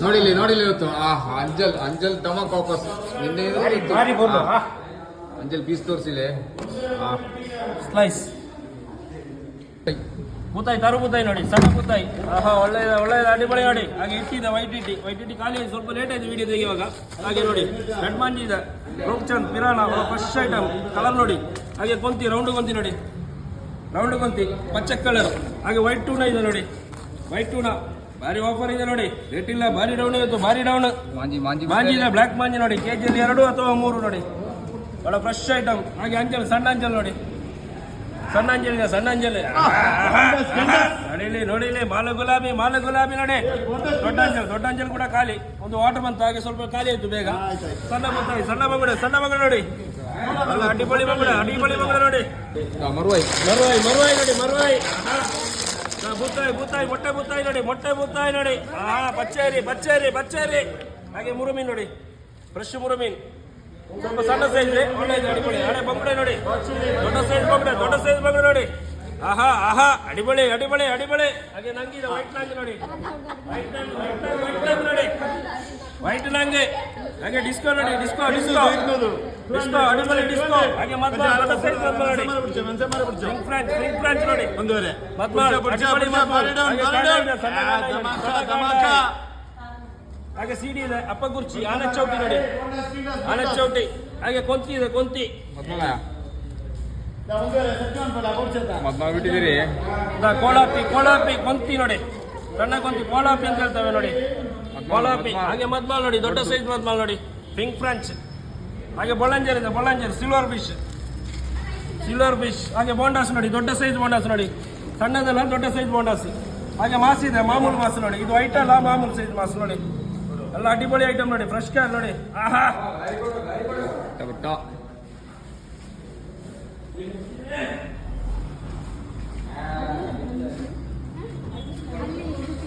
ನೋಡಿಲಿ ನೋಡಿಲಿ ಇವತ್ತು ಅಂಜಲ್ ಅಂಜಲ್ ಟಮಕ್ ವಾಪಸ್ ನಿನ್ನೆ ಅಂಜಲ್ ಪೀಸ್ ತೋರಿಸಿಲ್ಲ ಸ್ಲೈಸ್ ಬೂತಾಯಿ ತರು ಬೂತಾಯಿ ನೋಡಿ ಸಣ್ಣ ಬೂತಾಯಿ ಒಳ್ಳೆಯದು ಅಡಿಪೊಳಿ ನೋಡಿ ಹಾಗೆ ಇಟ್ಟಿದೆ ವೈಟ್ ಇಟ್ಟಿ ಖಾಲಿ ಸ್ವಲ್ಪ ಲೇಟ್ ಆಯ್ತು ವಿಡಿಯೋ ತೆಗೆಯುವಾಗ ಹಾಗೆ ನೋಡಿ ರೆಡ್ ಮಾಂಜಿ ಇದೆ ರೋಕ್ಚಂದ್ ಪಿರಾಣ ಫಸ್ಟ್ ಐಟಮ್ ಕಲರ್ ನೋಡಿ ಹಾಗೆ ಕೊಂತಿ ರೌಂಡ್ ಕೊಂತಿ ನೋಡಿ ರೌಂಡ್ ಕೊಂತಿ ಪಚ್ಚ ಕಲರ್ ಹಾಗೆ ವೈಟ್ ಟೂನ ಇದೆ ನೋಡಿ ವೈಟ್ ಟೂನ ಭಾರಿ ಆಫರ್ ಇದೆ ನೋಡಿ ರೇಟ್ ಇಲ್ಲ ಭಾರಿ ಡೌನ್ ಇವತ್ತು ಭಾರಿ ಡೌನ್ ಮಾಂಜಿ ಇದೆ ಬ್ಲ್ಯಾಕ್ ಮಾಂಜಿ ನೋಡಿ ಕೆಜಿಯಲ್ಲಿ 2 ಅಥವಾ 3 ನೋಡಿ ಒಳ್ಳೆ ಫ್ರೆಶ್ ಐಟಮ್ ಹಾಗೆ ಅಂಜಲ್ ಸಣ್ಣ ಅಂಜಲ್ ನೋಡಿ ಸಣ್ಣ ಅಂಜಲ್ ಇದೆ ಸಣ್ಣ ಅಂಜಲ್ ನೋಡಿಲಿ ಮಾಲೆ ಗುಲಾಬಿ ನೋಡಿ ದೊಡ್ಡ ಅಂಜಲ್ ಕೂಡ ಖಾಲಿ ಒಂದು ವಾಟರ್ ಬಂತು ಹಾಗೆ ಸ್ವಲ್ಪ ಖಾಲಿ ಆಯ್ತು ಬೇಗ ಸಣ್ಣ ಮಗುಡೆ ನೋಡಿ ಅಡಿಪೊಳಿ ಮಗುಡೆ ನೋಡಿ ಮರುವಾಯಿ ನೋಡಿ ಬೂತಾಯಿ ಮೊಟ್ಟೆ ಬೂತಾಯಿ ನೋಡಿ ಪಚ್ಚೇರಿ ಹಾಗೆ ಮುರುಮೀನ್ ನೋಡಿ ಫ್ರೆಶ್ ಮುರುಮೀನ್ ಸ್ವಲ್ಪ ಸಣ್ಣ ಸೈಜ್ ಒಳ್ಳೆಯದು ಅಡಿಪೊಳಿ ಹಳೆ ಬಂಗುಡೆ ನೋಡಿ ದೊಡ್ಡ ಸೈಜ್ ಬಂಗುಡೆ ನೋಡಿ ಆಹಾ ಅಡಿಪೊಳಿ ಹಾಗೆ ನಂಗಿದೆ ವೈಟ್ ನಂಗೆ ನೋಡಿ ವೈಟ್ ನಂಗೆ ಹಾಗೆ ಡಿಸ್ಕೋ ನೋಡಿ ಡಿಸ್ಕೋ ಅಡಿಪೊಳಿ ಡಿಸ್ಕೋ ಹಾಗೆ ದೊಡ್ಡ ಸೈಜ್ ನೋಡಿ ಫ್ರೆಂಚ್ ನೋಡಿ ಹಾಗೆ ಸಿಡಿ ಇದೆ ಅಪ್ಪ ಕುರ್ಚಿ ಆನೆ ಚೌಟಿ ನೋಡಿ ಹಾಗೆ ಕೊಂತಿ ಕೋಳಾಪಿ ಕೊಂತಿ ನೋಡಿ ಸಣ್ಣ ಕೊಂತಿ ಕೋಳಾಪಿ ಅಂತ ಹೇಳ್ತೇವೆ ನೋಡಿ ಕೋಳಾಪಿ ಹಾಗೆ ಮದ್ಮಾಲ್ ನೋಡಿ ದೊಡ್ಡ ಸೈಜ್ ಮದ್ಮಾಲ್ ನೋಡಿ ಪಿಂಕ್ ಫ್ರೆಂಚ್ ಹಾಗೆ ಬೊಳಂಜರ್ ಇದೆ ಸಿಲ್ವರ್ ಫಿಶ್ ಹಾಗೆ ಬೋಂಡಾಸ್ ನೋಡಿ ದೊಡ್ಡ ಸೈಜ್ ಬೋಂಡಾಸ್ ನೋಡಿ ಸಣ್ಣದಲ್ಲ ದೊಡ್ಡ ಸೈಜ್ ಬೋಂಡಾಸ್ ಹಾಗೆ ಮಾಸ್ ಇದೆ ಮಾಮೂಲು ಮಾಸ್ ನೋಡಿ ಇದು ವೈಟ್ ಅಲ್ಲ ಮಾಮೂಲು ಸೈಜ್ ಮಾಸ್ ನೋಡಿ ಎಲ್ಲ ಅಡಿಪೊಳಿ ಐಟಮ್ ನೋಡಿ ಫ್ರೆಶ್ ಕಾರ್ ನೋಡಿ ಆಹಾ